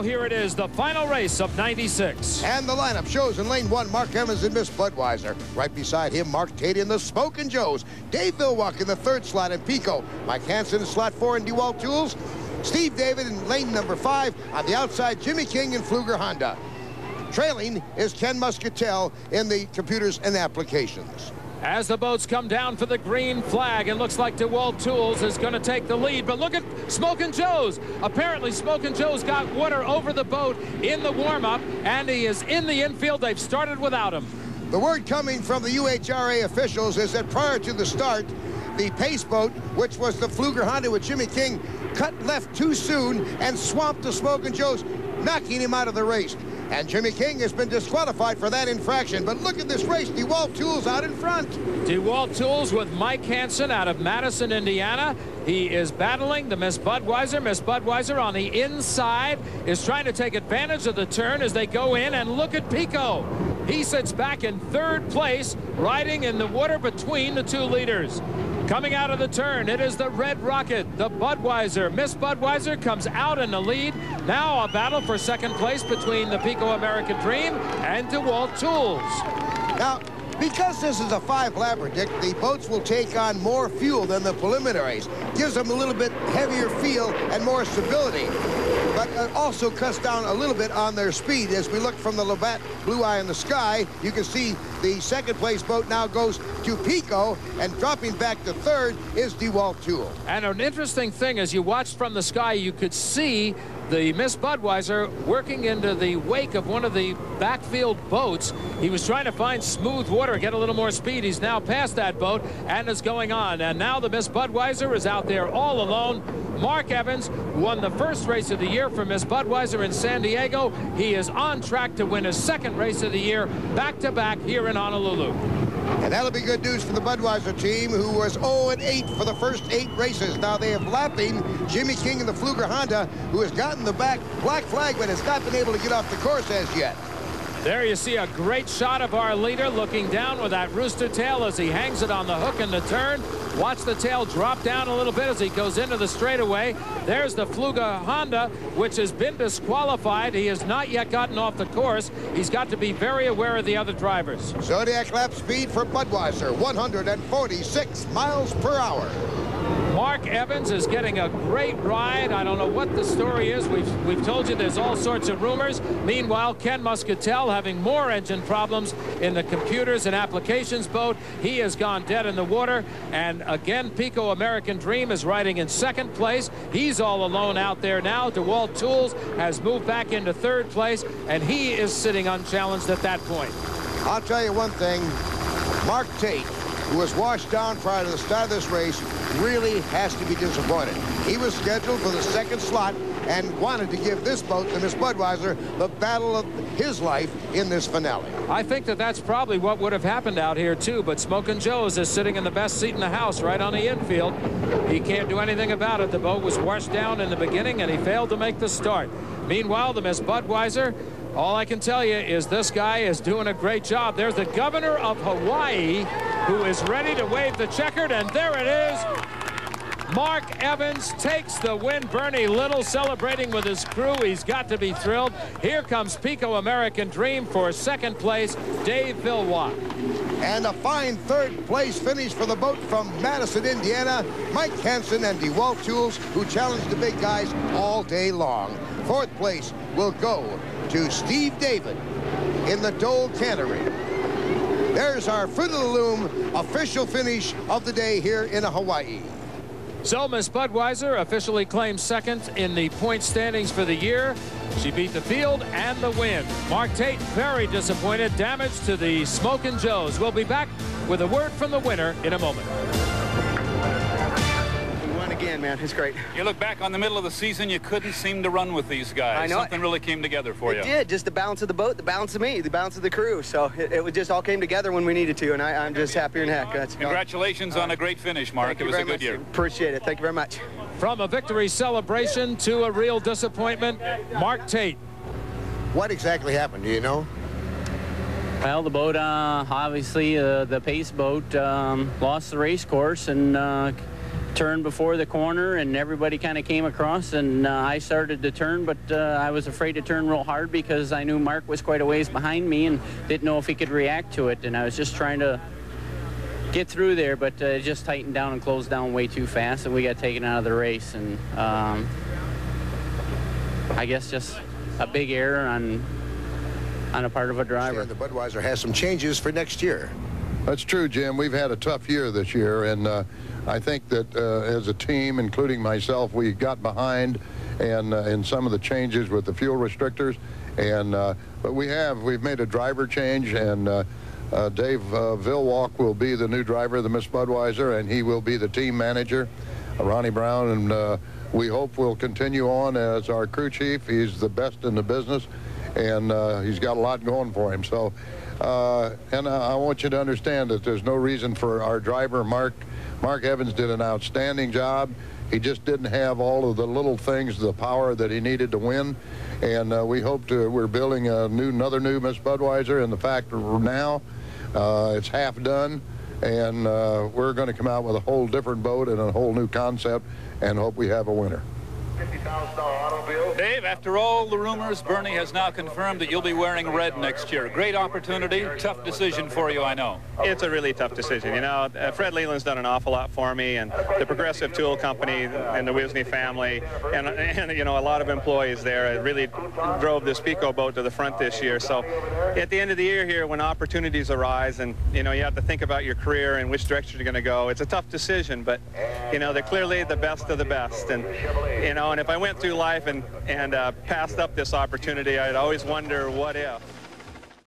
Here it is, the final race of 96. And the lineup shows in lane 1, Mark Evans and Miss Budweiser. Right beside him, Mark Tate in the Smokin' Joes. Dave Vilwalk in the 3rd slot in Pico. Mike Hansen in slot 4 in DeWalt Tools. Steve David in lane number 5. On the outside, Jimmy King in Pfluger Honda. Trailing is Ken Muscatel in the computers and applications. As the boats come down for the green flag, it looks like DeWalt Tools is going to take the lead. But look at Smokin' Joe's. Apparently, Smokin' Joe's got water over the boat in the warm-up, and he is in the infield. They've started without him. The word coming from the UHRA officials is that prior to the start, the pace boat, which was the Pfluger Honda with Jimmy King, cut left too soon and swamped the Smokin' Joe's, knocking him out of the race. And Jimmy King has been disqualified for that infraction. But look at this race. DeWalt Tools out in front. DeWalt Tools with Mike Hansen out of Madison, Indiana. He is battling the Miss Budweiser. Miss Budweiser on the inside is trying to take advantage of the turn as they go in. And look at Pico. He sits back in 3rd place, riding in the water between the 2 leaders. Coming out of the turn, it is the Red Rocket, the Budweiser. Miss Budweiser comes out in the lead. Now a battle for 2nd place between the Pico American Dream and DeWalt Tools. Now, because this is a 5-lap predict, the boats will take on more fuel than the preliminaries. Gives them a little bit heavier feel and more stability. But also cuts down a little bit on their speed. As we look from the Labatt Blue Eye in the sky, you can see the 2nd place boat now goes to Pico, and dropping back to 3rd is DeWalt Tool. And an interesting thing, as you watched from the sky, you could see the Miss Budweiser working into the wake of one of the backfield boats. He was trying to find smooth water, get a little more speed. He's now past that boat and is going on. And now the Miss Budweiser is out there all alone. Mark Evans won the 1st race of the year for Miss Budweiser in San Diego. He is on track to win his 2nd race of the year back-to-back here in Honolulu. And that'll be good news for the Budweiser team, who was 0-8 for the first 8 races. Now they have lapping Jimmy King in the Pfluger Honda, who has gotten the black flag but has not been able to get off the course as yet. There you see a great shot of our leader looking down with that rooster tail as he hangs it on the hook in the turn. Watch the tail drop down a little bit as he goes into the straightaway. There's the Pfluger Honda, which has been disqualified. He has not yet gotten off the course. He's got to be very aware of the other drivers. Zodiac lap speed for Budweiser, 146 miles per hour. Mark Evans is getting a great ride. I don't know what the story is. We've told you there's all sorts of rumors. Meanwhile, Ken Muscatel having more engine problems in the computers and applications boat. He has gone dead in the water. And again, Pico American Dream is riding in 2nd place. He's all alone out there now. DeWalt Tools has moved back into 3rd place, and he is sitting unchallenged at that point. I'll tell you one thing. Mark Tate, who was washed down prior to the start of this race, really has to be disappointed. He was scheduled for the 2nd slot and wanted to give this boat to Miss Budweiser the battle of his life in this finale. I think that that's probably what would have happened out here too, but Smokin' Joe's is sitting in the best seat in the house right on the infield. He can't do anything about it. The boat was washed down in the beginning and he failed to make the start. Meanwhile, the Miss Budweiser, all I can tell you is this guy is doing a great job. There's the governor of Hawaii who is ready to wave the checkered, and there it is. Mark Evans takes the win. Bernie Little celebrating with his crew. He's got to be thrilled. Here comes Pico American Dream for 2nd place, Dave Vilwalk. And a fine 3rd place finish for the boat from Madison, Indiana, Mike Hansen and DeWalt Tools, who challenged the big guys all day long. 4th place will go to Steve David in the Dole Cannery. There's our Fruit of the Loom official finish of the day here in Hawaii. So Miss Budweiser officially claims 2nd in the point standings for the year. She beat the field and the win. Mark Tate very disappointed. Damage to the Smokin' Joe's. We'll be back with a word from the winner in a moment. Again, man, it's great. You look back on the middle of the season, you couldn't seem to run with these guys. I know. Something really came together for you. It did. Just the balance of the boat, the balance of me, the balance of the crew. So it just all came together when we needed to, and I'm just happier than heck. Congratulations on a great finish, Mark. It was a good year. Appreciate it. Thank you very much. From a victory celebration to a real disappointment, Mark Tate. What exactly happened? Do you know? Well, the boat, obviously, the pace boat lost the race course and turn before the corner, and everybody kind of came across, and I started to turn, but I was afraid to turn real hard because I knew Mark was quite a ways behind me and didn't know if he could react to it, and I was just trying to get through there, but it just tightened down and closed down way too fast, and we got taken out of the race. And I guess just a big error on a part of a driver. The Budweiser has some changes for next year. That's true, Jim. We've had a tough year this year, and I think that as a team, including myself, we got behind and in some of the changes with the fuel restrictors, and but we've made a driver change, and Dave Vilwalk will be the new driver of the Miss Budweiser, and he will be the team manager. Ronnie Brown, and we hope will continue on as our crew chief. He's the best in the business, and he's got a lot going for him. So, and I want you to understand that there's no reason for our driver, Mark Evans, did an outstanding job. He just didn't have all of the little things, the power that he needed to win. And we hope we're building another new Miss Budweiser in the factory now. It's half done, and we're going to come out with a whole different boat and a whole new concept, and hope we have a winner. Dave, after all the rumors, Bernie has now confirmed that you'll be wearing red next year. Great opportunity, tough decision for you, I know. It's a really tough decision. You know, Fred Leland's done an awful lot for me, and the Progressive Tool Company and the Wisney family, and you know, a lot of employees there really drove this Pico boat to the front this year. So at the end of the year here, when opportunities arise and, you know, you have to think about your career and which direction you're going to go, it's a tough decision, but, you know, they're clearly the best of the best. And, you know, and if I went through life and passed up this opportunity, I'd always wonder what if.